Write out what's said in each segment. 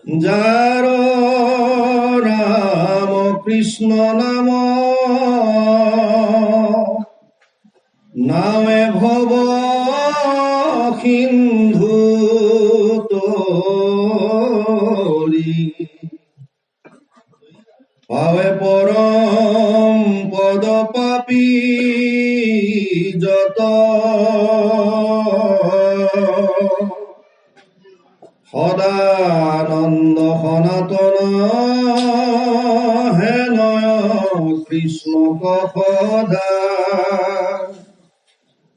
যাৰ ৰাম কৃষ্ণ নাম নামে ভৱ সিন্ধু তৰি পাৱে পৰম পদ পাপী যত সদানন্দ সনাতন হেনয় কৃষ্ণক সদা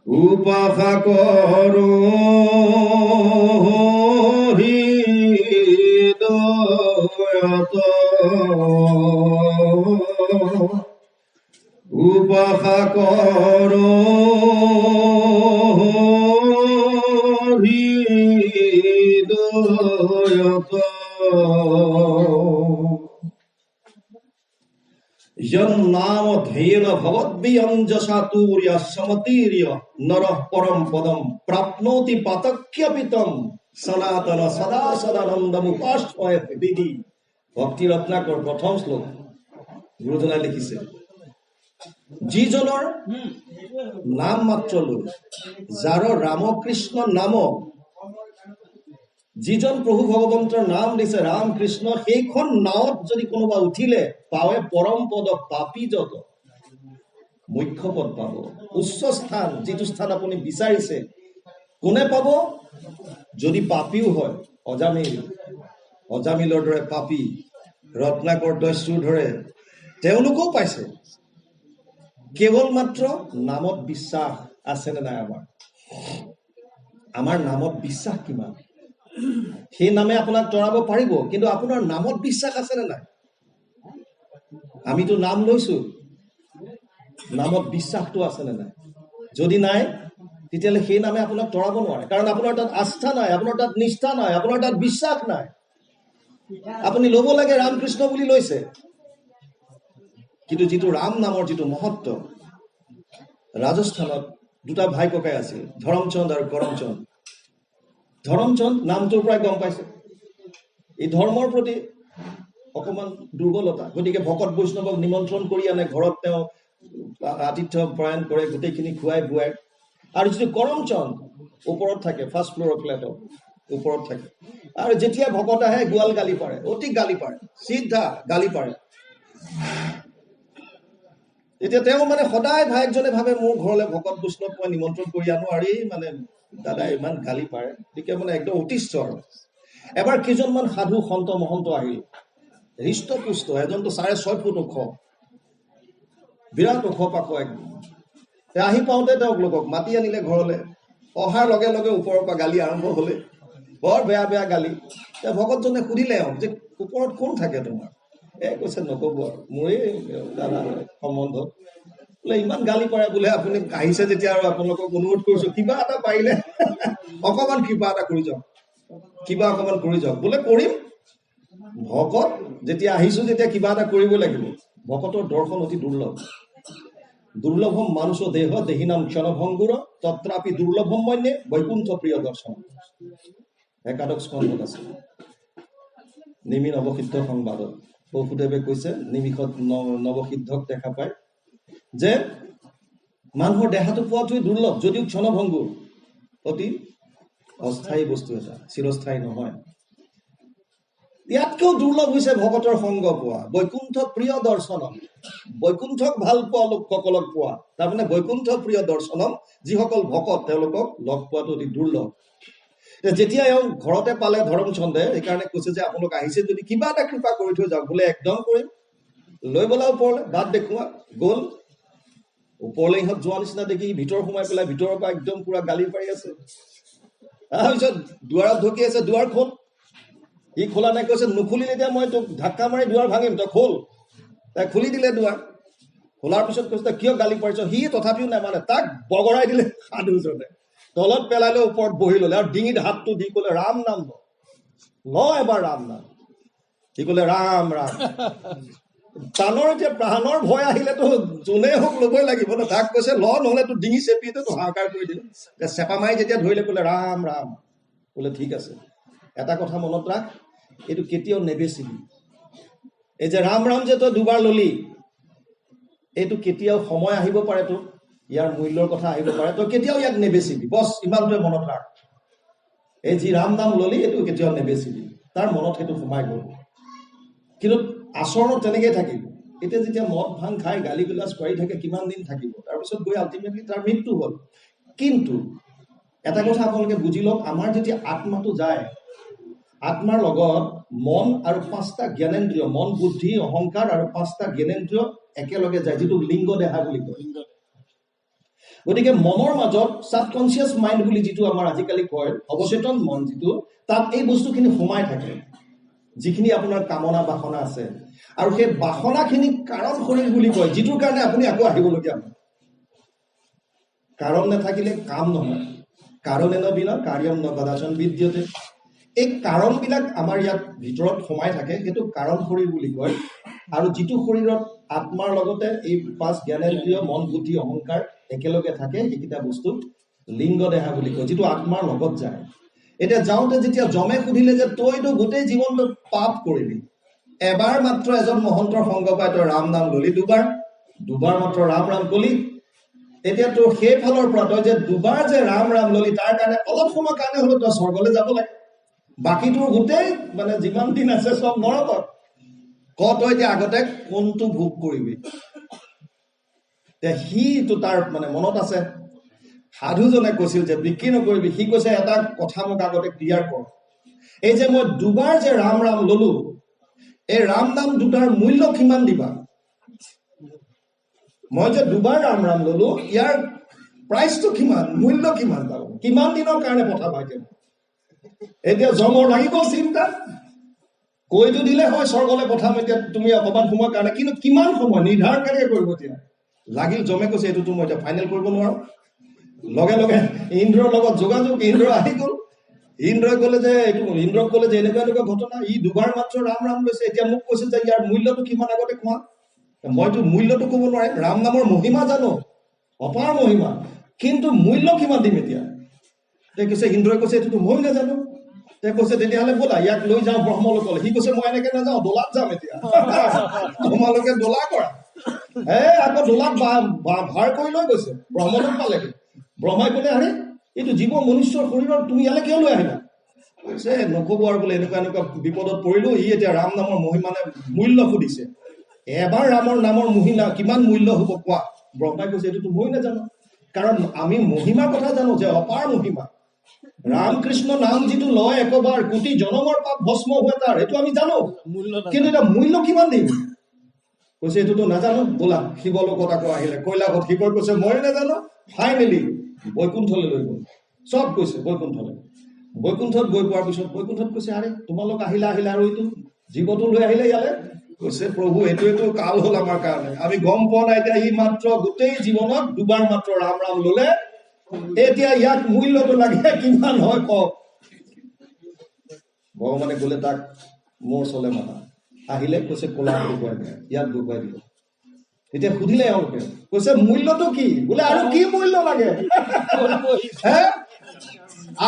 উপাসা কৰো হৃদয়ত উপাসা কৰো হৃদয়ত यं नाम ध्येन भवद्भियञ्जसा तूर्य समतीर्य नरः परम पदम प्राप्नोति पातक्यपितम सनातन सदा सदानंदमुपाश्रय विधि। भक्ति रत्नाकर प्रथम श्लोक गुरुजनाই লিখিছে, যিজনৰ নাম মাত্ৰ লৈ, যাৰ ৰামকৃষ্ণ নাম, যিজন প্ৰভু ভগৱন্তৰ নাম দিছে ৰাম কৃষ্ণ, সেইখন নাৱত যদি কোনোবা উঠিলে পাৱে পৰম পদ পাপী যত, মুখ্য পদ পাব, উচ্চ স্থান, যিটো স্থান আপুনি বিচাৰিছে। কোনে পাব? যদি পাপীও হয়, অজামিলৰ দৰে পাপী, ৰত্নাকৰ দস্যুৰ ধৰে, তেওঁলোকেও পাইছে। কেৱল মাত্ৰ নামত বিশ্বাস আছেনে নাই? আমাৰ নামত বিশ্বাস কিমান? সেই নামে আপোনাক তৰাব পাৰিব, কিন্তু আপোনাৰ নামত বিশ্বাস আছেনে নাই? আমিতো নাম লৈছো, নামত বিশ্বাসটো আছেনে নাই? যদি নাই, তেতিয়াহ'লে সেই নামে আপোনাক তৰাব নোৱাৰে, কাৰণ আপোনাৰ তাত আস্থা নাই, আপোনাৰ তাত নিষ্ঠা নাই, আপোনাৰ তাত বিশ্বাস নাই। আপুনি ল'ব লাগে ৰামকৃষ্ণ বুলি লৈছে, কিন্তু যিটো ৰাম নামৰ যিটো মহত্ব, ৰাজস্থানত দুটা ভাই ককাই আছিল, ধৰমচন্দ আৰু কৰমচন্দ। ধৰমচন্দ নামটোৰ পৰাই গম পাইছে এই ধৰ্মৰ প্ৰতি অকমান দুৰ্বলতা, গতিকে ভকত বৈষ্ণৱক নিমন্ত্ৰণ কৰি আনে, ঘৰত তেওঁ আতিথ্য প্ৰয়াণ কৰে, গোটেইখিনি খুৱাই বুৱাই। আৰু যিটো কৰমচন্দ ওপৰত থাকে, ফাৰ্ষ্ট ফ্ল'ৰৰ ফ্লেটত ওপৰত থাকে, আৰু যেতিয়া ভকত আহে গোৱাল গালি পাৰে, অতি গালি পাৰে, চিধা গালি পাৰে। এতিয়া তেওঁ মানে সদায় ভায়েকজনে ভাবে, মোৰ ঘৰলৈ ভকত বৈষ্ণৱ মই নিমন্ত্ৰণ কৰি আনো, আৰু এই মানে দাদাই ইমান গালি পাৰে, গতিকে মানে একদম অতিষ্ঠ। আৰু এবাৰ কেইজনমান সাধু সন্ত মহন্ত আহিল, হৃষ্টপুষ্ট, এজনটো 6.5 ফুট ওখ, বিৰাট ওখ পাখ একদম। আহি পাওঁতে তেওঁলোকক মাতি আনিলে ঘৰলৈ। অহাৰ লগে লগে ওপৰৰ পৰা গালি আৰম্ভ হলে, বৰ বেয়া বেয়া গালি। ভকতজনে সুধিলে যে ওপৰত কোন থাকে তোমাৰ? কৈছে নকব আৰু, মোৰে দাদা সম্বন্ধ। বোলে ইমান গালি পাৰে বোলে, আপুনি আহিছে যেতিয়া আৰু আপোনালোকক অনুৰোধ কৰিছো, কিবা এটা পাৰিলে অকমান কিবা এটা কৰি যাওক, কিবা অকমান কৰি যাওক। বোলে কৰিম, ভকত যেতিয়া আহিছো যেতিয়া কিবা এটা কৰিব লাগিব। ভকতৰ দৰ্শন অতি দুৰ্লভ, দুৰ্লভম মানুষ দেহ দেহিনাম ক্ষণভংগুৰ তত্ৰাপি দুৰ্লভম মন্যে বৈকুণ্ঠ প্ৰিয় দৰ্শন। একাদশ স্কন্ধত আছে, নিমি নৱসিদ্ধ সংবাদত বসুদেৱে কৈছে, নিমিষত নৱসিদ্ধক দেখা পায় যে মানুহৰ দেহাটো পোৱাটোৱে দুৰ্লভ, যদিও ক্ষণভংগুৰ, অতি অস্থায়ী বস্তু এটা, চিৰস্থায়ী নহয়। ইয়াতকেও দুৰ্লভ হৈছে ভকতৰ সংগ পোৱা, বৈকুণ্ঠ প্ৰিয় দৰ্শনম। বৈকুণ্ঠক ভাল পোৱা লোকসকলক পোৱা, তাৰমানে বৈকুণ্ঠ প্ৰিয় দৰ্শনম, যিসকল ভকত তেওঁলোকক লগ পোৱাটো অতি দুৰ্লভ। যেতিয়া এওঁ ঘৰতে পালে ধৰমচন্দে, সেইকাৰণে কৈছে যে আপোনালোক আহিছে যদি কিবা এটা কৃপা কৰি থৈ যাওক। বোলে একদম কৰিম, লৈ বলা ওপৰলৈ, বাট দেখুওৱা। গ'ল ওপৰলৈ, ইহঁত যোৱা নিচিনা দেখি ভিতৰ সোমাই পেলাই ভিতৰৰ পৰা একদম পুৰা গালি পাৰি আছে। তাৰপিছত দুৱাৰত ঢকি আছে, দুৱাৰ খোল। সি খোলা নাই, কৈছে নুখুলিলে এতিয়া মই তোক ধাক্কা মাৰি দুৱাৰ ভাঙিম, তই খোল। তাই খুলি দিলে দুৱাৰ। খোলাৰ পিছত কৈছে তই কিয় গালি পাৰিছ? সি তথাপিও নামানে, তাক বগৰাই দিলে সাধুজনে, তলত পেলাই লৈ ওপৰত বহি ললে, আৰু ডিঙিত হাতটো দি কলে ৰাম নাম ল এবাৰ ৰাম নাম। সি কলে ৰাম ৰাম। প্ৰাণৰ এতিয়া প্ৰাণৰ ভয় আহিলেতো যোনে হওক ল'বই লাগিব ন। তাক কৈছে ল, নহলে তোৰ ডিঙি চেপিতে তো হাহাকাৰ কৰি দিলে। চেপা মাৰি যেতিয়া ধৰিলে কলে ৰাম ৰাম। বোলে ঠিক আছে, এটা কথা মনত ৰাখ, এইটো কেতিয়াও নেবেচিবি। এই যে ৰাম ৰাম যে তই দুবাৰ ললি, এইটো কেতিয়াও সময় আহিব পাৰে, তোৰ ইয়াৰ মূল্যৰ কথা আহিব পাৰে, তই কেতিয়াও ইয়াক নেবেচিবি। বছ ইমানটোৱে মনত ৰাখ। এই যি ৰাম নাম ললি এইটো কেতিয়াও নেবেচিবি। তাৰ মনত সেইটো সোমাই গ'ল, কিন্তু আচৰণত তেনেকেই থাকিব। এতিয়া যেতিয়া মদ ভাং খাই গালি গালাজ কৰি থাকে, কিমান দিন থাকিব, তাৰপিছত গৈ আল্টিমেটলি তাৰ মৃত্যু হ'ল। কিন্তু এটা কথা আপোনালোকে বুজি লওক, আমাৰ যেতিয়া আত্মাটো যায়, আত্মাৰ লগত মন আৰু 5টা জ্ঞানেন্দ্ৰিয়, মন বুদ্ধি অহংকাৰ আৰু 5টা জ্ঞানেন্দ্ৰিয় একেলগে যায়, যিটো লিংগ দেহা বুলি কয়। গতিকে মনৰ মাজত ছাবকনচিয়াছ মাইণ্ড বুলি যিটো আমাৰ আজিকালি কয়, অৱচেতন মন যিটো, তাত এই বস্তুখিনি সোমাই থাকে, যিখিনি আপোনাৰ কামনা বাসনা আছে। আৰু সেই বাসনাখিনিক কাৰণ শৰীৰ বুলি কয়, যিটোৰ কাৰণে আপুনি আকৌ আহিবলগীয়া হয়। কাৰণ নাথাকিলে কাম নহয়। কাৰণেন বিনা কাৰ্যম ন কদাচন বিদ্যতে। এই কাৰণবিলাক আমাৰ ইয়াত ভিতৰত সোমাই থাকে, সেইটো কাৰণ শৰীৰ বুলি কয়। আৰু যিটো শৰীৰত আত্মাৰ লগতে এই 5 জ্ঞানেন্দ্ৰিয় মন বুদ্ধি অহংকাৰ একেলগে থাকে, সেইকেইটা বস্তু লিংগ দেহা বুলি কয়, যিটো আত্মাৰ লগত যায়। এতিয়া যাওঁতে যেতিয়া যমে সুধিলে যে তইতো গোটেই জীৱনটো পাপ কৰিলি, এবাৰ মাত্ৰ এজন মহন্তৰ সংগ পাই তই ৰাম নাম ললি, দুবাৰ মাত্ৰ ৰাম ৰাম কলি, তেতিয়া তোৰ সেইফালৰ পৰা তই যে দুবাৰ যে ৰাম ৰাম ললি, তাৰ কাৰণে অলপ সময় কাৰণে হলেও তই স্বৰ্গলৈ যাব লাগে। বাকী তোৰ গোটেই মানে যিমান দিন আছে চব নৰকত। তই এতিয়া আগতে কোনটো ভোগ কৰিবি? সিটো তাৰ মানে মনত আছে। সাধুজনে কৈছিল যে বিক্ৰী নকৰিবি। সি কৈছে এটা কথা মোক আগতে ক্লিয়াৰ কৰ, এই যে মই দুবাৰ যে ৰাম ৰাম ললো, এই ৰাম নাম দুটাৰ মূল্য কিমান দিবা? মই যে দুবাৰ ৰাম ৰাম ললো, ইয়াৰ প্ৰাইচটো কিমান, মূল্য কিমান পাব, কিমান দিনৰ কাৰণে পঠাবা? এতিয়া জমৰ লাগিব চিন্তা। কৈতো দিলে হয় স্বৰ্গলৈ পঠাম এতিয়া তুমি অকমান সময়ৰ কাৰণে, কিন্তু কিমান সময় নিৰ্ধাৰণ কেনেকে কৰিব? এতিয়া লাগিল জমে কৈছে এইটোতো মই এতিয়া ফাইনেল কৰিব নোৱাৰো। লগে লগে ইন্দ্ৰৰ লগত যোগাযোগ, ইন্দ্ৰ আহি গ'ল। ইন্দ্ৰই ক'লে যে ইন্দ্ৰক ক'লে যে এনেকুৱা এনেকুৱা ঘটনা, ই দুবাৰ মাত্ৰ ৰাম ৰাম লৈছে, এতিয়া মোক কৈছে যে ইয়াৰ মূল্যটো কিমান আগতে কোৱা। মইতো মূল্যটো ক'ব নোৱাৰিম। ৰাম নামৰ মহিমা জানো, অপাৰ মহিমা, কিন্তু মূল্য কিমান দিম এতিয়া? কৈছে ইন্দ্ৰই কৈছে এইটোতো মই নাজানো। কৈছে তেতিয়াহ'লে ব'লা ইয়াক লৈ যাওঁ ব্ৰহ্মলোকলৈ। সি কৈছে মই এনেকে নাযাওঁ, দোলাত যাম এতিয়া। তোমালোকে দোলা কৰা। আকৌ দোলাত ভাৰ কৰি লৈ গৈছে, ব্ৰহ্মলোক পালেগে। ব্ৰহ্মাই ক'লে আৰে এইটো জীৱ মনুষ্যৰ শৰীৰত তুমি ইয়ালৈ কিয় লৈ আহিলা? কৈছে নক'ব আৰু বোলে এনেকুৱা এনেকুৱা বিপদত পৰিলো। ই এতিয়া ৰাম নামৰ মহিমানে মূল্য সুধিছে। এবাৰ ৰামৰ নামৰ মহিমা কিমান মূল্য হ'ব কোৱা? ব্ৰহ্মাই কৈছে এইটোতো মই নাজানো, কাৰণ আমি মহিমাৰ কথা জানো যে অপাৰ মহিমা। ৰাম কৃষ্ণ নাম যিটো লয় একবাৰ, কোটি জনমৰ পাপ ভস্ম হয় তাৰ, এইটো আমি জানো, কিন্তু এটা মূল্য কিমান দিম? কৈছে এইটোতো নাজানো, বোলা শিৱলোকত আকৌ আহিলে কৈলাশত। শিৱই কৈছে মই নাজানো। ফাইনেলি বৈকুণ্ঠলৈ লৈ গ'ল, চব কৈছে বৈকুণ্ঠলৈ। বৈকুণ্ঠত গৈ পোৱাৰ পিছত বৈকুণ্ঠত কৈছে আৰে তোমালোক আহিলা আৰু এইটো জীৱটো লৈ আহিলে ইয়ালৈ? কৈছে প্ৰভু এইটো কাল হ'ল আমাৰ কাৰণে, আমি গম পোৱা নাই। এতিয়া ই মাত্ৰ গোটেই জীৱনত দুবাৰ মাত্ৰ ৰাম ৰাম ললে, এতিয়া ইয়াক মূল্যটো লাগে কিমান হয় কওক? ভগৱানে ক'লে তাক মোৰ ওচৰলৈ মাতা। আহিলে, কৈছে ক'লা দেখুৱাই দিয়া, ইয়াক দেখুৱাই দিলে। এতিয়া সুধিলে এওঁলোকে, কৈছে মূল্যটো কি? বোলে আৰু কি মূল্য লাগে?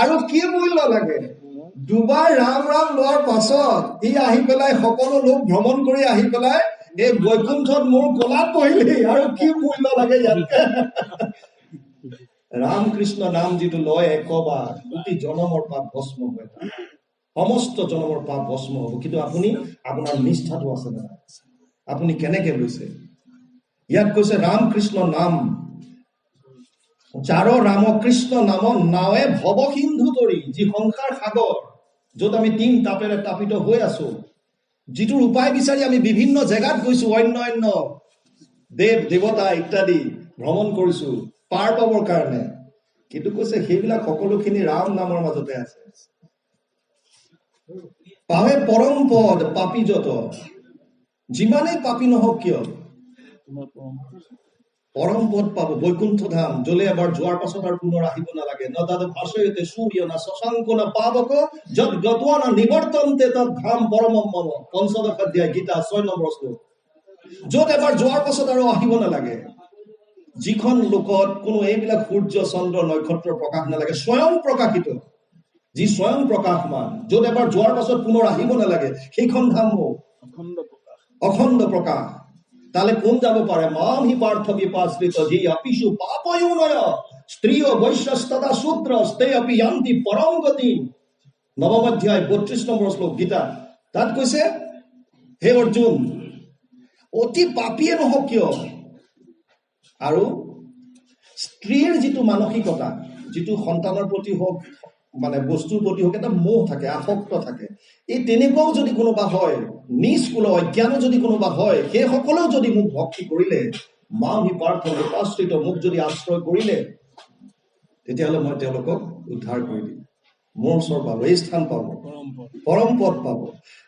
আৰু কি মূল্য লাগে? দুবাৰ ৰাম ৰাম লোৱাৰ পাছত ই আহি পেলাই সকলো লোক ভ্ৰমণ কৰি আহি পেলাই এই বৈকুণ্ঠত মোৰ কোলাত বহিলি, আৰু কি মূল্য লাগে ইয়াতকে? ৰাম কৃষ্ণ নাম যিটো লয় একবাৰ, কোটি জনমৰ পাপ ভস্ম হয়, সমস্ত জনমৰ পাপ ভস্ম হ'ব। কিন্তু আপুনি আপোনাৰ নিষ্ঠাটো আছে নে নাই? আপুনি কেনেকে লৈছে? ইয়াত কৈছে ৰাম কৃষ্ণ নাম, যাৰ ৰাম কৃষ্ণ নাম নাৱে ভৱ সিন্ধু তৰি, যি সংসাৰ সাগৰ, য'ত আমি 3 তাপেৰে তাপিত হৈ আছো, যিটোৰ উপায় বিচাৰি আমি বিভিন্ন জেগাত গৈছো, অন্য দেৱ দেৱতা ইত্যাদি ভ্ৰমণ কৰিছো পাৰ পাবৰ কাৰণে, কিন্তু কৈছে সেইবিলাক সকলোখিনি ৰাম নামৰ মাজতে আছে। পাৱে পৰম পদ পাপী যত, যিমানেই পাপী নহওক কিয় পৰম পদ পাব, বৈকুণ্ঠ ধাম, যলে এবাৰ যোৱাৰ পাছত আৰু পুনৰ আহিব নালাগে। ন তাত ভাষয়তে সূৰ্য না শশাংক না পাবক, যত গতোৱা না নিবৰ্তন্তে তৎ ধাম পৰমম মম। পঞ্চদশ অধ্যায় গীতা 6 নম্বৰ শ্লোক। য'ত এবাৰ যোৱাৰ পাছত আৰু আহিব নালাগে, যিখন লোকত কোনো এইবিলাক সূৰ্য চন্দ্ৰ নক্ষত্ৰৰ প্ৰকাশ নালাগে, স্বয়ং প্ৰকাশিত যি স্বয়ং প্ৰকাশমান, য'ত এবাৰ যোৱাৰ পাছত পুনৰ আহিব নালাগে, সেইখন ধাম মোক অখণ্ড প্ৰকাশ। তালে কোন যাব পাৰে? মাম হি পাৰ্থ বিপাশ্ৰিত জি অপিষু পাপয়োনয় স্ত্ৰীয় বৈশ্যস্তদা শূদ্ৰ স্তে অপি ইয়ান্তি পৰম গতি। নৱম অধ্যায় ৩২ নম্বৰ শ্লোক গীতা। তাত কৈছে, হে অৰ্জুন, অতি পাপীয়ে নহওক কিয়, আৰু স্ত্ৰীৰ যিটো মানসিকতা, যিটো সন্তানৰ প্ৰতি হওক মানে বস্তুৰ প্ৰতি হওক এটা মোহ থাকে, আসক্ত থাকে, এই তেনেকুৱাও যদি কোনোবা হয়, নিষ্কুল অজ্ঞানো যদি কোনোবা হয়, সেই সকলেও যদি মোক ভক্তি কৰিলে, মাম হি পাৰ্থ বিপাশ্ৰিত, মোক যদি আশ্ৰয় কৰিলে, তেতিয়াহ'লে মই তেওঁলোকক উদ্ধাৰ কৰি দিম, মোৰ ওচৰ পাব, এই স্থান পাব, পৰম পদ পাব।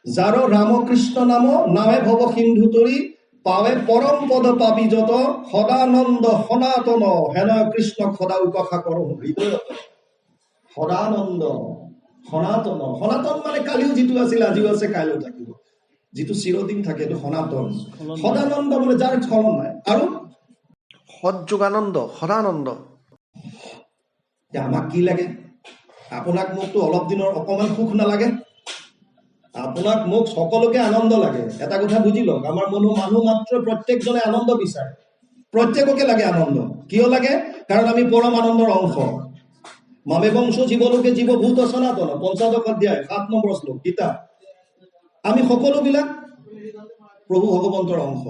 যাৰ ৰামকৃষ্ণ নাম নামে ভৱ সিন্ধু তৰি, পাৱে পৰম পদ পাবি যত, সদানন্দ সনাতন হেন কৃষ্ণক সদা উপাসা কৰ হৃদয়ত। সদানন্দ সনাতন, সনাতন মানে কালিও যিটো আছিল আজিও আছে কাইলৈও থাকিব, যিটো চিৰদিন থাকে এইটো সনাতন। সদানন্দ মানে যাৰ স্খলন নাই, আৰু সৎযোগানন্দ, সদানন্দ। আমাক কি লাগে? আপোনাক মোকতো অলপ দিনৰ অকমান সুখ নালাগে, আপোনাক মোক সকলোকে আনন্দ লাগে। এটা কথা বুজি লওক, আমাৰ মানুহ মাত্ৰ প্ৰত্যেকজনে আনন্দ বিচাৰে, প্ৰত্যেককে লাগে আনন্দ। কিয় লাগে? কাৰণ আমি পৰম আনন্দৰ অংশ। মামে বংশ জীৱলোকে জীৱভূত সনাতন, ৫৫ অধ্যায় ৭ নম্বৰ শ্লোক গীতা। আমি সকলোবিলাক প্ৰভু ভগৱন্তৰ অংশ।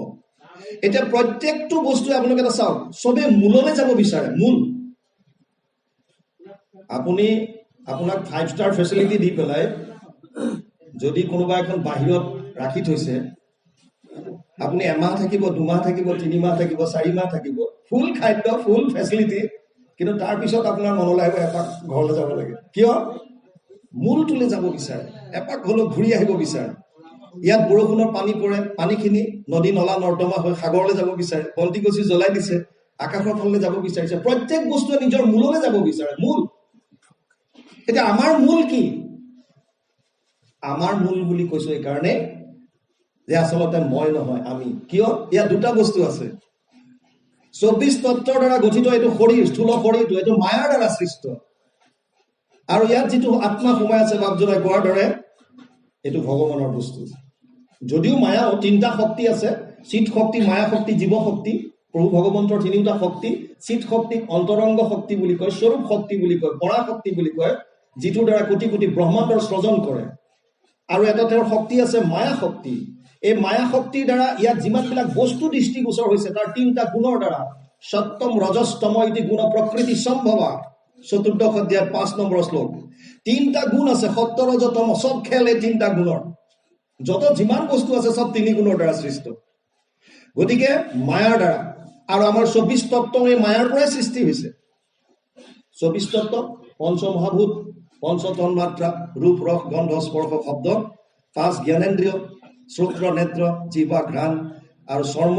এতিয়া প্ৰত্যেকটো বস্তুৱে আপোনালোকে এটা চাওক, চবে মূললৈ যাব বিচাৰে, মূল। আপোনাক 5 ষ্টাৰ ফেচিলিটি দি পেলাই যদি কোনোবা এখন বাহিৰত ৰাখি থৈছে, আপুনি এমাহ থাকিব, 2 মাহ থাকিব, 3 মাহ থাকিব, 4 মাহ থাকিব, ফুল খাদ্য, ফুল ফেচিলিটি, কিন্তু তাৰপিছত আপোনাৰ মনলৈ আহিব এপাক ঘৰলৈ যাব লাগে। কিয়? মূলটোলৈ যাব বিচাৰে, এপাক হ'লেও ঘূৰি আহিব বিচাৰে। ইয়াত বৰষুণৰ পানী পৰে, পানীখিনি নদী নলা নৰ্দমা হৈ সাগৰলৈ যাব বিচাৰে, বন্তি গছি জ্বলাই দিছে, আকাশৰ ফালে যাব বিচাৰিছে। প্ৰত্যেক বস্তুৱে নিজৰ মূললৈ যাব বিচাৰে, মূল। এতিয়া আমাৰ মূল কি? আমাৰ মূল বুলি কৈছো এইকাৰণে যে আচলতে মই নহয়, আমি। কিয়? ইয়াত দুটা বস্তু আছে। ২৪ তত্ত্বৰ দ্বাৰা গঠিত এইটো শৰীৰ, স্থূল শৰীৰটো, এইটো মায়াৰ দ্বাৰা সৃষ্ট। আৰু ইয়াত যিটো আত্মা সোমাই আছে, বাপজনাই কোৱাৰ দৰে, এইটো ভগৱানৰ বস্তু। যদিও মায়া 3টা শক্তি আছে, চিত শক্তি, মায়া শক্তি, জীৱ শক্তি। প্ৰভু ভগৱন্তৰ 3টা শক্তি। চিত শক্তিক অন্তৰংগ শক্তি বুলি কয়, স্বৰূপ শক্তি বুলি কয়, পৰা শক্তি বুলি কয়, যিটোৰ দ্বাৰা কোটি কোটি ব্ৰহ্মাণ্ডৰ সৃজন কৰে। আৰু এটা তেওঁৰ শক্তি আছে মায়া শক্তি। এই মায়া শক্তিৰ দ্বাৰা ইয়াত যিমানবিলাক বস্তু দৃষ্টিগোচৰ হৈছে তাৰ 3টা গুণৰ দ্বাৰা, সত্যম ৰজস্তম ইতি গুণ প্ৰকৃতি সম্ভৱা, ৪ৰ্থ অধ্যায় 5 নম্বৰ শ্লোক। 3টা গুণ আছে, সত্য ৰজ তম, চব খেল এই 3টা গুণৰ। যত যিমান বস্তু আছে চব 3 গুণৰ দ্বাৰা সৃষ্ট। গতিকে মায়াৰ দ্বাৰা, আৰু আমাৰ ২৪ তত্ত্ব এই মায়াৰ পৰাই সৃষ্টি হৈছে। ২৪ তত্ত্ব, পঞ্চমহাভূত, পঞ্চতন মাত্ৰা, ৰূপ ৰস গন্ধ স্পৰ্শ শব্দ, 5 জ্ঞানেন্দ্ৰিয়, শ্ৰোত্ৰ নেত্ৰ জিহ্বা ঘ্ৰাণ আৰু চৰ্ম,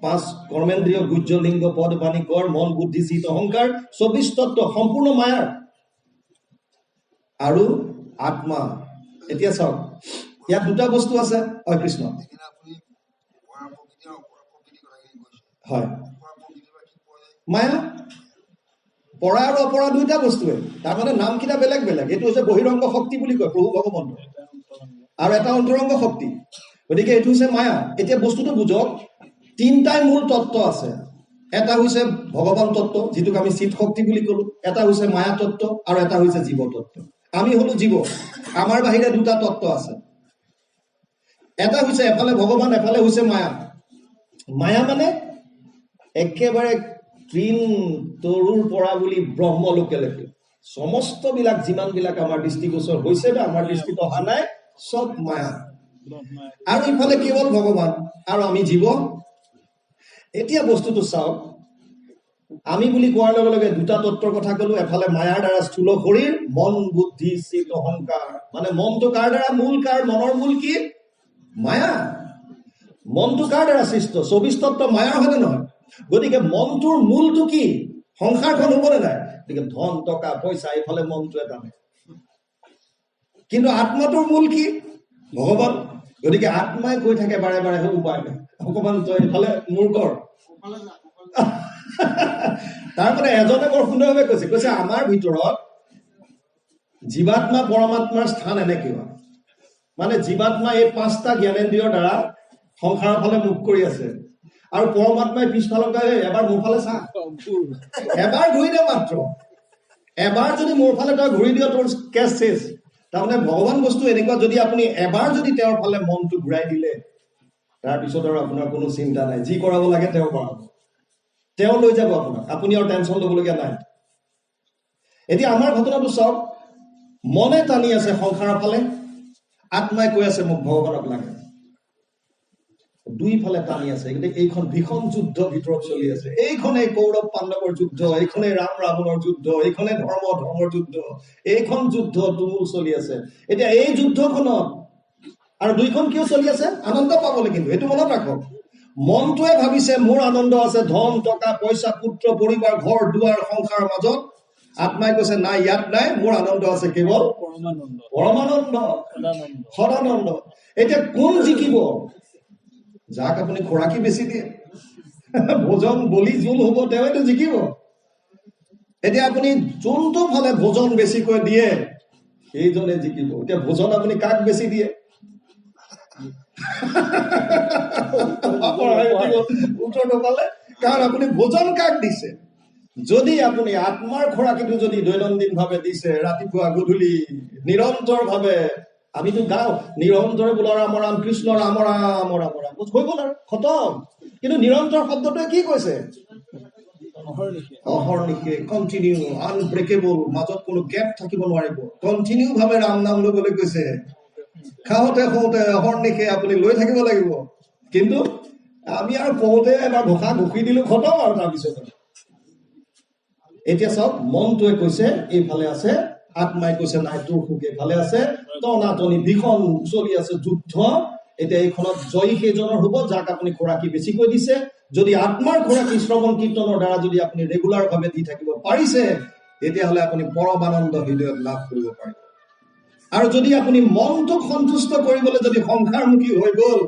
5 কৰ্মেন্দ্ৰিয়, গুহ্য লিংগ পদ বাণী কৰ, মন বুদ্ধি চিত অহংকাৰ। ২৪ তত্ত্ব সম্পূৰ্ণ মায়াৰ। আৰু আত্মা। এতিয়া চাওক, ইয়াত দুটা বস্তু আছে। হয় কৃষ্ণ, হয় মায়া। পৰা আৰু অপৰা 2টা বস্তুৱে, তাৰমানে নামকেইটা বেলেগ বেলেগ। এইটো হৈছে বহিৰংগ শক্তি বুলি কয় প্ৰভু ভগৱন্ত, আৰু এটা অন্তৰংগ শক্তি। গতিকে এইটো হৈছে মায়া। এতিয়া বস্তুটো বুজক, 3টাই মূল তত্ত্ব আছে। এটা হৈছে ভগৱান তত্ত্ব, যিটোক আমি চিত শক্তি বুলি কলো, এটা হৈছে মায়া তত্ত্ব, আৰু এটা হৈছে জীৱ তত্ত্ব। আমি হলো জীৱ, আমাৰ বাহিৰে 2টা তত্ত্ব আছে। এটা হৈছে এফালে ভগৱান, এফালে হৈছে মায়া। মায়া মানে একেবাৰে তৃণ তৰুৰ পৰা বুলি ব্ৰহ্মলোকলৈকে সমস্ত বিলাক যিমানবিলাক আমাৰ দৃষ্টিগোচৰ হৈছে বা আমাৰ দৃষ্টিত অহা নাই, চব মায়া। আৰু ইফালে কেৱল ভগৱান, আৰু আমি জীৱ। এতিয়া বস্তুটো চাওক, আমি বুলি কোৱাৰ লগে লগে 2টা তত্ত্বৰ কথা কলো। এফালে মায়াৰ দ্বাৰা স্থূল শৰীৰ, মন বুদ্ধি চিত অহংকাৰ। মানে মনটো কাৰ দ্বাৰা মূল? কাৰ মনৰ মূল কি? মায়া। মনটো কাৰ দ্বাৰা সৃষ্ট? ২৪ তত্ত্ব মায়াৰ, হয়নে নহয়? গতিকে মনটোৰ মূলটো কি? সংসাৰখন হবনে নাই? গতিকে ধন টকা পইচা, এইফালে মনটোৱে টানে। কিন্তু আত্মাটোৰ মূল কি? ভগৱান। গতিকে আত্মাই কৈ থাকে বাৰে বাৰে, উপায় নাই, অকমান তই এইফালে মোৰ কৰ। তাৰমানে এজনে বৰ সুন্দৰভাৱে কৈছে আমাৰ ভিতৰত জীৱাত্মা পৰমাত্মাৰ স্থান এনেকুৱা মানে জীৱাত্মা এই 5টা জ্ঞানেন্দ্ৰিয়ৰ দ্বাৰা সংসাৰৰ ফালে মুখ কৰি আছে আৰু পৰমাত্মাই পিছফালৰ পৰা এবাৰ মোৰ ফালে চা এবাৰ ঘূৰি দে মাত্ৰ এবাৰ যদি মোৰ ফালে তই ঘূৰি দিয় তোৰ কেছ চেছ তাৰমানে ভগৱান বস্তু এনেকুৱা যদি আপুনি এবাৰ যদি তেওঁৰ ফালে মনটো ঘূৰাই দিলে তাৰপিছত আৰু আপোনাৰ কোনো চিন্তা নাই যি কৰাব লাগে তেওঁ কৰাব তেওঁ লৈ যাব আপোনাক আপুনি আৰু টেনশ্যন ল'বলগীয়া নাই এতিয়া আমাৰ ঘটনাটো চাওক মনে টানি আছে সংসাৰৰ ফালে আত্মাই কৈ আছে মোক ভগৱানক লাগে দুইফালে টানি আছে গতিকে এইখন ভীষণ যুদ্ধ ভিতৰত চলি আছে এইখনেই কৌৰৱ পাণ্ডৱৰ যুদ্ধ এইখনেই ৰাম ৰাৱণৰ যুদ্ধ এইখনেই ধৰ্মৰ যুদ্ধ এইখন যুদ্ধ তুমুল চলি আছে এতিয়া এই যুদ্ধখনত আৰু দুইখন কিয় চলি আছে আনন্দ পাবলৈ কিন্তু এইটো মনত ৰাখক মনটোৱে ভাবিছে মোৰ আনন্দ আছে ধন টকা পইচা পুত্ৰ পৰিবাৰ ঘৰ দুৱাৰ সংসাৰৰ মাজত আত্মাই কৈছে নাই ইয়াত নাই মোৰ আনন্দ আছে কেৱল পৰমানন্দ সদানন্দ এতিয়া কোন জিকিব যাক আপুনি খোৰাকি বেছি দিয়ে ভোজন বলি যোন হ'ব তেওঁতো জিকিব এতিয়া আপুনি যোনটো ফালে ভোজন বেছিকৈ দিয়ে সেইজনে জিকিব এতিয়া ভোজন আপুনি কাক বেছি দিয়ে উত্তৰটো পালে কাৰণ আপুনি ভোজন কাক দিছে যদি আপুনি আত্মাৰ খোৰাকিটো যদি দৈনন্দিন ভাৱে দিছে ৰাতিপুৱা গধূলি নিৰন্তৰ ভাৱে আমিতো গাওঁ নিৰন্তৰে বোলো ৰাম ৰাম কৃষ্ণ ৰাম ৰাম ৰাম ৰাম হৈ গ'ল আৰু খতম কিন্তু নিৰন্তৰ শব্দটোৱে কি কৈছে অহৰ্নিশে কণ্টিনিউ আনব্ৰেকেবল মাজত কোনো গেপ থাকিব নোৱাৰিব কণ্টিনিউ ভাৱে ৰাম নাম ল'বলৈ কৈছে খাওঁতে শুওঁতে অহৰ্নিশে আপুনি লৈ থাকিব লাগিব কিন্তু আমি আৰু কওঁতে এবাৰ ঘোষা ঘুষি দিলো খতম আৰু তাৰপিছত এতিয়া চাওক মনটোৱে কৈছে এইফালে আছে আত্মাই কৈছে নাই তোৰ সুখ এইফালে আছে টনাটনি ভীষণ চলি আছে যুদ্ধ এতিয়া এইখনত জয়ী সেইজনৰ হ'ব যাক আপুনি খোৰাকি বেছিকৈ দিছে যদি আত্মাৰ খোৰাকি শ্ৰৱণ কীৰ্তনৰ দ্বাৰা যদি আপুনি ৰেগুলাৰ ভাৱে দি থাকিব পাৰিছে তেতিয়াহ'লে আপুনি পৰমানন্দ হৃদয়ত লাভ কৰিব পাৰিব আৰু যদি আপুনি মনটোক সন্তুষ্ট কৰিবলৈ যদি সংসাৰমুখী হৈ গ'ল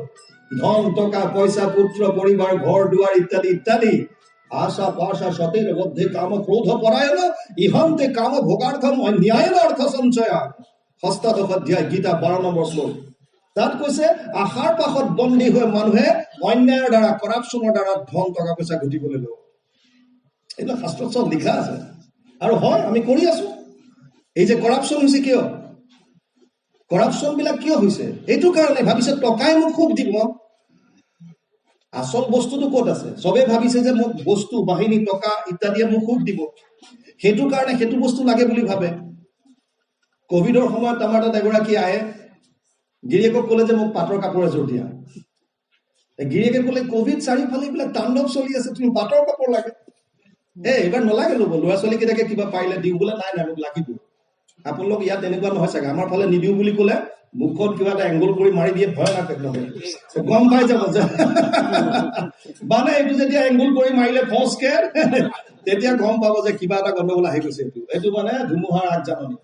ধন টকা পইচা পুত্ৰ পৰিবাৰ ঘৰ দুৱাৰ ইত্যাদি ইত্যাদি আশা পাশা সতের মধ্যে কাম ক্রোধ পরায়ণ ইহন্তে কাম ভোগার্থম অন্যায়েন অর্থ সঞ্চয় ষষ্ঠদশ অধ্যায় গীতা 12 নম্বৰ শ্লোক তাত কৈছে আশাৰ পাশত বন্দী হৈ মানুহে অন্যায়ৰ দ্বাৰা কৰাপশ্যনৰ দ্বাৰা ধন টকা পইচা ঘটিবলৈ লয় এইটো শাস্ত্ৰত চব লিখা আছে আৰু হয় আমি কৰি আছো এই যে কৰাপশ্যন হৈছে কিয় কৰাপশ্যন বিলাক কিয় হৈছে এইটো কাৰণে ভাবিছে টকাই মোক সুখ দিব আসল বস্তুটো ক'ত আছে সবে ভাবিছে যে মোক বস্তু বাহিনী টকা ইত্যাদিয়ে মোক সুখ দিব সেইটো কাৰণে সেইটো বস্তু লাগে বুলি ভাবে কোভিডৰ সময়ত আমাৰ তাত এগৰাকী আহে গিৰিয়েকক ক'লে যে মোক পাটৰ কাপোৰ এযোৰ দিয়া গিৰিয়েকে ক'লে কোভিড চাৰিওফালে এইবিলাক তাণ্ডৱ চলি আছে তুমি পাটৰ কাপোৰ লাগে এইবাৰ নালাগে ল'ব ল'ৰা ছোৱালীকেইটাকে কিবা পাৰিলে দিওঁ বোলে নাই নাই মোক লাগিব আপোনালোক ইয়াত এনেকুৱা নহয় চাগে আমাৰ ফালে নিদিওঁ বুলি ক'লে মুখত কিবা এটা এংগল কৰি মাৰি দিয়ে ভয়ানক একদম গম পাই যাব যে মানে এইটো যেতিয়া এংগল কৰি মাৰিলে ফচকে তেতিয়া গম পাব যে কিবা এটা গণ্ডগোল আহি গৈছে এইটো মানে ধুমুহাৰ আগজাননী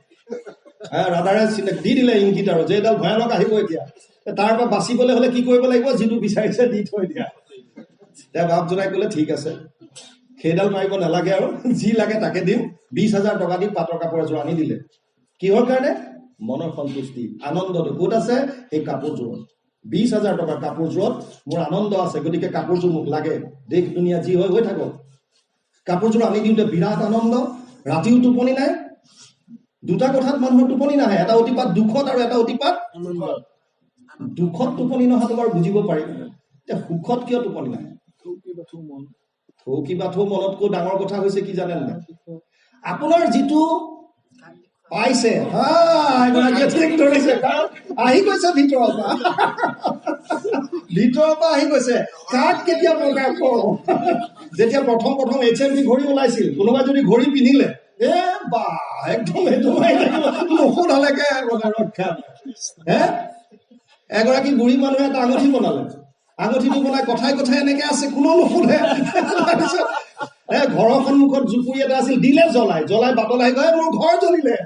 ৰাধাৰে দি দিলে ইংগিত আৰু যে এডাল ভয়ানক আহিব এতিয়া তাৰ পৰা বাচিবলৈ হ'লে কি কৰিব লাগিব যিটো বিচাৰিছে দি থৈ দিয়া তেওঁ বাপজনাই ক'লে ঠিক আছে সেইডাল মাৰিব নালাগে আৰু যি লাগে তাকে দিম 20,000 টকা দি পাটৰ কাপোৰ এযোৰ আনি দিলে কিহৰ কাৰণে মনৰ সন্তুষ্টি আনন্দটো ক'ত আছে এই কাপোৰযোৰত 20,000 টকাৰ কাপোৰযোৰত মোৰ আনন্দ আছে গতিকে কাপোৰযোৰ মোক লাগে দেশ দুনিয়া যি হয় হৈ থাকক কাপোৰযোৰ আনি দিওঁতে বিৰাট আনন্দ ৰাতিও টোপনি নাই দুটা কথাত মানুহৰ টোপনি নাহে এটা অতিপাত দুখত আৰু এটা অতিপাত দুখত টোপনি নহাটো বাৰু বুজিব পাৰিম এতিয়া সুখত কিয় টোপনি নাহে থৌকি বাথৌ মনতকৈ ডাঙৰ কথা হৈছে কি জানে নাই আপোনাৰ যিটো পাইছে আহি গৈছে ভিতৰৰ পৰা আহি গৈছে কাক কেতিয়া প্ৰকাশ কৰো যেতিয়া প্ৰথম HMV ঘড়ী ওলাইছিল কোনোবাই যদি ঘড়ী পিন্ধিলে বা একদম সেইটো নুশুধালৈকে ৰক্ষা এগৰাকী বুঢ়ী মানুহে এটা আঙুঠি বনালে আঙুঠিটো বনাই কথাই কথাই এনেকে আছে কোনো নুশুধে ঘৰৰ সন্মুখত জুপুৰি এটা আছিল দিলে জ্বলাই বাটলৈ আহি গৈ মোৰ ঘৰ জ্বলিলে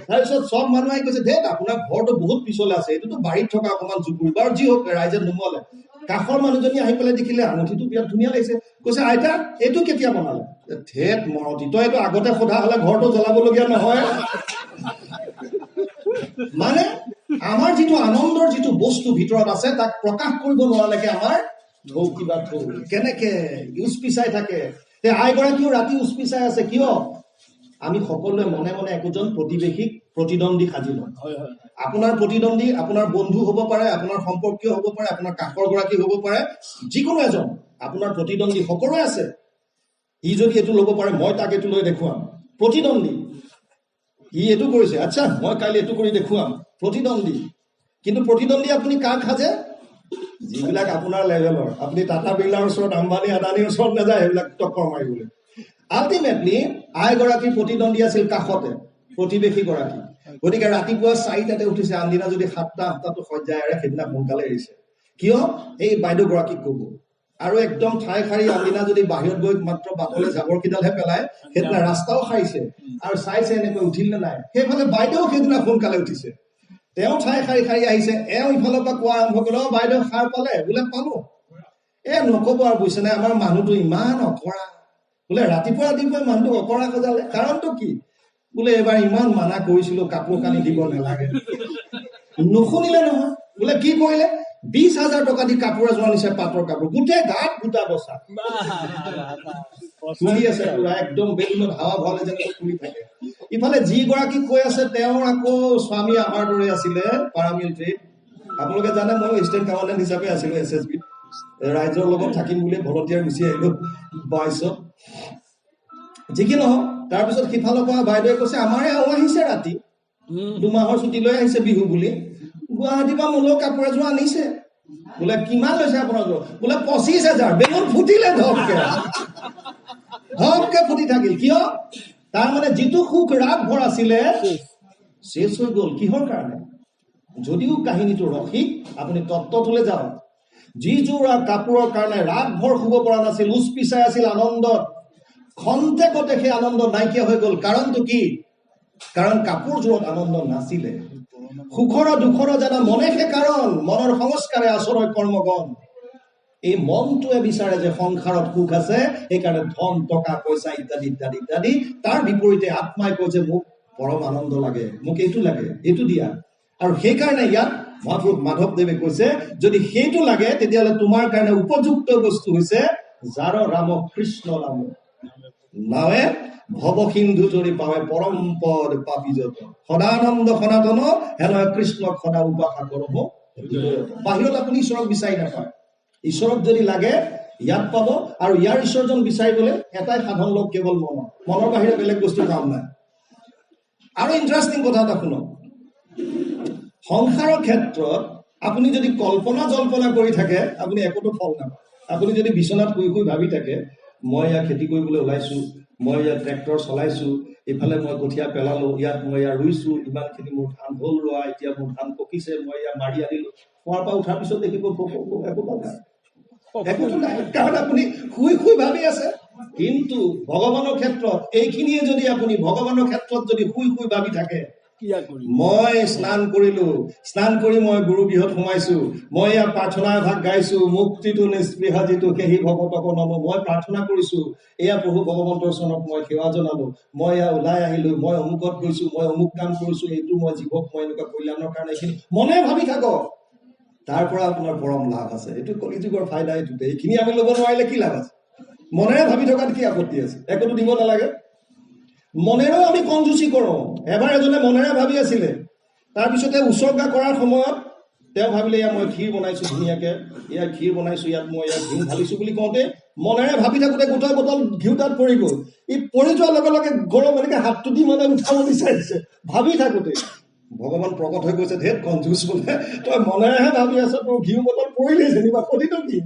তাৰপিছত চব মানুহ আহি কৈছে দেখ আপোনাৰ ঘৰটো বহুত পিছলে আছে এইটোতো বাৰীত থকা অকমান জুপুৰি বাৰু যি হওক ৰাইজে নুমলে কাষৰ মানুহজনী আহি পেলাই দেখিলে আঙুঠিটো বিৰাট ধুনীয়া লাগিছে কৈছে আইতা এইটো কেতিয়া বনালে ধেত মৰতি, তই এইটো আগতে সোধা হলে ঘৰটো জ্বলাবলগীয়া নহয়। মানে আমাৰ যিটো আনন্দৰ যিটো বস্তু ভিতৰত আছে তাক প্ৰকাশ কৰিব নোৱাৰালৈকে আমাৰ কিবা কেনেকে ইউজ পিচাই থাকে। আইগৰাকীও ৰাতি উচ পিচাই আছে, কিয়? আমি সকলোৱে মনে মনে একোজন প্ৰতিবেশীক প্ৰতিদ্বন্দ্বী সাজি লওঁ। আপোনাৰ প্ৰতিদ্বন্দ্বী আপোনাৰ বন্ধু হ'ব পাৰে, আপোনাৰ সম্পৰ্কীয় হ'ব পাৰে, আপোনাৰ কাষৰ গৰাকী হ'ব পাৰে, যিকোনো এজন আপোনাৰ প্ৰতিদ্বন্দ্বী সকলোৱে আছে। ই যদি এইটো ল'ব পাৰে মই তাক এইটো লৈ দেখুৱাম, প্ৰতিদ্বন্দ্বী। ই এইটো কৰিছে, আচ্ছা মই কাইলৈ এইটো কৰি দেখুৱাম, প্ৰতিদ্বন্দ্বী। কিন্তু প্ৰতিদ্বন্দ্বী আপুনি কাক সাজে? যিবিলাক আপোনাৰ লেভেলৰ। আপুনি টাটা বিৰলাৰ ওচৰত, আম্বানী আদানীৰ ওচৰত নাযায় সেইবিলাক টক্কৰ মাৰিবলৈ। আল্টিমেটলি আইগৰাকীৰ প্ৰতিদ্বন্দ্বী আছিল কাষতে প্ৰতিবেশী গৰাকী। গতিকে ৰাতিপুৱা 4টাতে উঠিছে, আনদিনা যদি 7টা-8টাতো সজ্জাই এৰে, সেইদিনা সোনকালে এৰিছে। কিয়? এই বাইদেউ গৰাকীক ক'ব। আৰু একদম ঠাই সাৰি আনদিনা যদি বাহিৰত গৈ মাত্ৰ বাটলৈ জাবৰ কেইডালহে পেলাই, সেইদিনা ৰাস্তাও সাৰিছে আৰু চাইছে এনেকৈ উঠিল নে নাই। সেইফালে বাইদেউ সেইদিনা সোনকালে উঠিছে, তেওঁ ঠাই সাৰি সাৰি আহিছে। এওঁ ইফালৰ পৰা কোৱা আৰম্ভ কৰিলে, বাইদেউ সাৰ পালে? বোলে পালো। নকব আৰু বুজিছে নে, আমাৰ মানুহটো ইমান অকৰা। বোলে ৰাতিপুৱাই মানুহটোক অকৰা সজালে, কাৰণটো কি? বোলে এবাৰ ইমান মানা কৰিছিলো কাপোৰ কানি দিব নালাগে, নুশুনিলে নহয়। বোলে কি কৰিলে? 20,000 টকা দি কাপোৰ এযোৰ আনিছে, পাটৰ কাপোৰ, গোটেই গাত গোটা বচা ফুলি আছে পুৰা, একদম বেলুনত হাৱা ভৰালে যেনেকৈ ফুলি থাকে। ইফালে যি গৰাকী কৈ আছে তেওঁৰ আকৌ স্বামী আমাৰ দৰে আছিলে পাৰামিলিটাৰীত। আপোনালোকে জানে মই ষ্টেট কমাণ্ডেণ্ট হিচাপে আছিলো SSB। ৰাইজৰ লগত থাকিম বুলি ভলণ্টিয়াৰ গুচি আহিলো 22ত। যি কি নহওক, তাৰপিছত সিফালৰ পৰা বাইদেৱে কৈছে আমাৰ এওঁ আহিছে ৰাতি, 2 মাহৰ ছুটী লৈ আহিছে বিহু বুলি, গুৱাহাটীৰ পৰা মোলৈ কাপোৰ এযোৰ আনিছে। বোলে কিমান লৈছে আপোনালোকৰ? বোলে 25,000। বেলুন ফুটিলে ধপকে ফুটি থাকিল। কিয়? তাৰ মানে যিটো সুখ ৰাত ভৰ আছিলে শেষ হৈ গ'ল। কিহৰ কাৰণে? যদিও কাহিনীটো ৰসিক, আপুনি তত্ত্বটোলৈ যাওক। যিযোৰ কাপোৰৰ কাৰণে ৰাত ভৰ শুব পৰা নাছিল, উচ পিচাই আছিল আনন্দত, খন্তেকতে সেই আনন্দ নাইকিয়া হৈ গ'ল। কাৰণটো কি? কাৰণ কাপোৰযোৰত আনন্দ নাছিলে। সুখৰ দুখৰ জানা মনেহে কাৰণ, মনৰ সংস্কাৰে আচৰয় কৰ্মগণ। এই মনটোৱে বিচাৰে যে সংসাৰত সুখ আছে, সেইকাৰণে ধন টকা পইচা ইত্যাদি ইত্যাদি ইত্যাদি। তাৰ বিপৰীতে আত্মাই কৈছে মোক পৰম আনন্দ লাগে, মোক এইটো লাগে, এইটো দিয়া। আৰু সেইকাৰণে ইয়াত মহাপুৰুষ মাধৱদেৱে কৈছে যদি সেইটো লাগে তেতিয়াহ'লে তোমাৰ কাৰণে উপযুক্ত বস্তু হৈছে যাৰ ৰাম কৃষ্ণ নাম নাৱে ভৱ সিন্ধু তৰি পাৱে পৰম পদ পাপী যত সদানন্দ সনাতন হেনয় কৃষ্ণক সদা উপাসা কৰব। বাহিৰত আপুনি ঈশ্বৰক বিচাৰি নাপায়। ঈশ্বৰক যদি লাগে ইয়াত পাব। আৰু ইয়াৰ ঈশ্বৰজন বিচাৰিবলৈ এটাই সাধন লওক, কেৱল মনৰ বাহিৰে বেলেগ বস্তু কাম নাই। আৰু ইণ্টাৰেষ্টিং কথা এটা শুনক, সংসাৰৰ ক্ষেত্ৰত আপুনি যদি কল্পনা জল্পনা কৰি থাকে আপুনি একোটো ফল নাপায়। আপুনি যদি বিচনাত শুই শুই ভাবি থাকে মই ইয়াত খেতি কৰিবলৈ ওলাইছো, মই ইয়াত ট্ৰেক্টৰ চলাইছো, এইফালে মই কঠীয়া পেলালো, ইয়াত মই ইয়াত ৰুইছো, ইমানখিনি মোৰ ধান হ'ল ৰোৱা, এতিয়া মোৰ ধান পকিছে, মই ইয়াত মাৰি আনিলো, খোৱাৰ পৰা উঠাৰ পিছত দেখিব একোটো নাই, কাৰণ আপুনি শুই শুই ভাবি আছে। কিন্তু ভগৱানৰ ক্ষেত্ৰত এইখিনিয়ে যদি আপুনি ভগৱানৰ ক্ষেত্ৰত যদি শুই শুই ভাবি থাকে, মই স্নান কৰিলো, স্নান কৰি মই গুৰু গৃহত সোমাইছো, মই ইয়াত প্ৰাৰ্থনা ভাগ গাইছো, মুক্তিটো নিস্পৃহা যিটো সেই ভগতক নম, মই প্ৰাৰ্থনা কৰিছো, এয়া প্ৰভু ভগৱন্তৰ চৰণত মই সেৱা জনালো, মই এয়া ওলাই আহিলো, মই অমুকত গৈছো, মই অমুক কাম কৰিছো, এইটো মই জীৱক মই এনেকুৱা কল্যাণৰ কাৰণে এইখিনি মনে ভাবি থাকক, তাৰ পৰা আপোনাৰ পৰম লাভ আছে। এইটো কলিযুগৰ ফাইদা এইটোতে। এইখিনি আমি ল'ব নোৱাৰিলে কি লাভ আছে? মনেৰে ভাবি থকাত কি আপত্তি আছে? একোটো দিব নালাগে। মনেৰেও আমি কনজুচি কৰো। এবাৰ এজনে মনেৰে ভাবি আছিলে, তাৰপিছতে উচৰ্গা কৰাৰ সময়ত তেওঁ ভাবিলে এয়া মই ক্ষীৰ বনাইছো ধুনীয়াকে, এয়া ক্ষীৰ বনাইছো, ইয়াত মই ইয়াত ঘিউ ঢালিছো বুলি কওঁতে মনেৰে ভাবি থাকোতে গোটেই বটল ঘিউ তাত পৰি গ'ল। ই পৰি যোৱাৰ লগে লগে গৰম এনেকে হাতটো দি মানে উঠাব বিচাৰিছে ভাবি থাকোতে। ভগৱান প্ৰকট হৈ গৈছে, ধেত কনজুচ বোলে, তই মনেৰেহে ভাবি আছ, তোৰ ঘিউ বটল পৰিলেই যেনিবা, প্ৰতিটো কি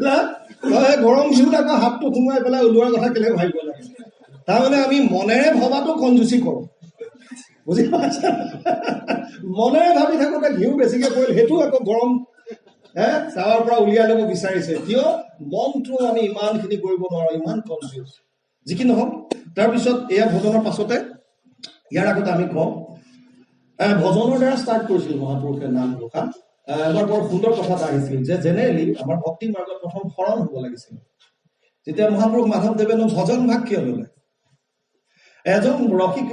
তই গৰম ঘিউত আকৌ হাতটো সোমোৱাই পেলাই ওলোৱাৰ কথা কেলে ভাবিব লাগে? তাৰমানে আমি মনেৰে ভবাটো কনজুচি কৰো, বুজি পাইছা? মনেৰে ভাবি থাকোতে ঘিউ বেছিকে পৰিল, সেইটো আকৌ গৰম চাৱাৰ পৰা উলিয়াই ল'ব বিচাৰিছে। কিয়? মনটো আমি ইমানখিনি কৰিব নোৱাৰো, ইমান কনফিউজ। যি কি নহওক, তাৰপিছত এয়া ভজনৰ পাছতে ইয়াৰ আগতে আমি কওঁ ভজনৰ দ্বাৰা ষ্টাৰ্ট কৰিছিল মহাপুৰুষে নাম ঘোষা। এবাৰ বৰ সুন্দৰ কথা এটা আহিছিল যে জেনেৰেলি আমাৰ ভক্তি মাৰ্গত প্ৰথম শৰণ হ'ব লাগিছিল। তেতিয়া মহাপুৰুষ মাধৱদেৱেনো ভজন ভাগ কিয় ল'লে? এজন ৰসিক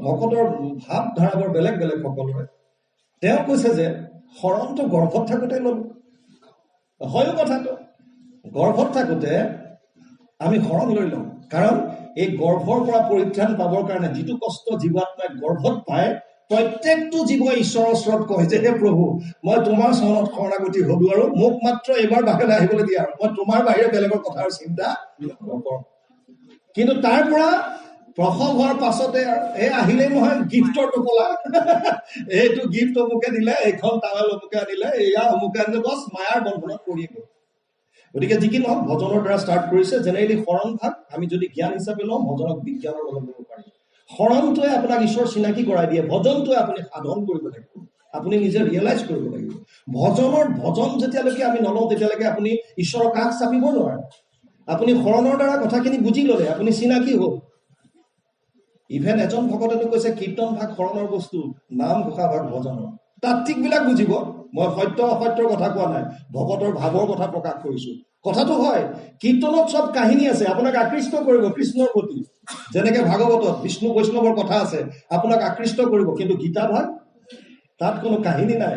ভকতৰ ভাৱ ধাৰাবোৰ বেলেগ বেলেগ সকলোৰে। তেওঁ কৈছে যে শৰণটো গৰ্ভত থাকোঁতে ল'লো। হয়ো কথাটো, গৰ্ভত থাকোঁতে আমি শৰণ লৈ লওঁ, কাৰণ এই গৰ্ভৰ পৰা পৰিত্ৰাণ পাবৰ কাৰণে যিটো কষ্ট জীৱাত্মাই গৰ্ভত পায়, প্ৰত্যেকটো জীৱই ঈশ্বৰৰ ওচৰত কয় যে হে প্ৰভু, মই তোমাৰ চৰণত শৰণাগতি হলো আৰু মোক মাত্ৰ এইবাৰ বাহিৰলৈ আহিবলৈ দিয়া, আৰু মই তোমাৰ বাহিৰে বেলেগৰ কথাৰ চিন্তা নকৰোঁ। কিন্তু তাৰ পৰা প্ৰসৱ হোৱাৰ পাছতে এই আহিলেই নহয় গিফ্টৰ টোপোলা, এইটো গিফ্ট অমুকে দিলে, এইখন টাৱেল অমুকে আনিলে, এয়া অমুকে আনিলে, বছ মায়াৰ বন্ধনত পৰি গ'ল। গতিকে যি কি নহওক ভজনৰ দ্বাৰা ষ্টাৰ্ট কৰিছে। জেনেৰেলি শৰণ ভাগ আমি যদি জ্ঞান হিচাপে লওঁ, ভজনক বিজ্ঞানৰ লগত ল'ব পাৰি। শৰণটোৱে আপোনাক ঈশ্বৰ চিনাকি কৰাই দিয়ে, ভজনটোৱে আপুনি সাধন কৰিব লাগিব, আপুনি নিজে ৰিয়েলাইজ কৰিব লাগিব। ভজন যেতিয়ালৈকে আমি নলওঁ তেতিয়ালৈকে আপুনি ঈশ্বৰৰ কাষ চাপিব নোৱাৰে। আপুনি শৰণৰ দ্বাৰা কথাখিনি বুজি ল'লে, আপুনি চিনাকি হ'ল। ইভেন এজন ভকতেতো কৈছে কীৰ্তন ভাগ শৰণৰ বস্তু, নাম ঘোষা ভাগ ভজনৰ। তাত্ত্বিকবিলাক বুজিব, মই সত্য অসত্যৰ কথা কোৱা নাই, ভকতৰ ভাৱৰ কথা প্ৰকাশ কৰিছো। কথাটো হয়, কীৰ্তনত চব কাহিনী আছে, আপোনাক আকৃষ্ট কৰিব কৃষ্ণৰ প্ৰতি। যেনেকে ভাগৱতত বিষ্ণু বৈষ্ণৱৰ কথা আছে, আপোনাক আকৃষ্ট কৰিব। কিন্তু গীতা ভাগ, তাত কোনো কাহিনী নাই,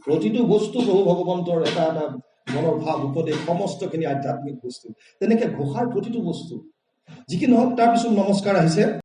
প্ৰতিটো বস্তু প্ৰভু ভগৱন্তৰ এটা এটা মনৰ ভাৱ, উপদেশ, সমস্তখিনি আধ্যাত্মিক বস্তু। তেনেকে ঘোষাৰ প্ৰতিটো বস্তু। যি কি নহওক, তাৰপিছত নমস্কাৰ আহিছে।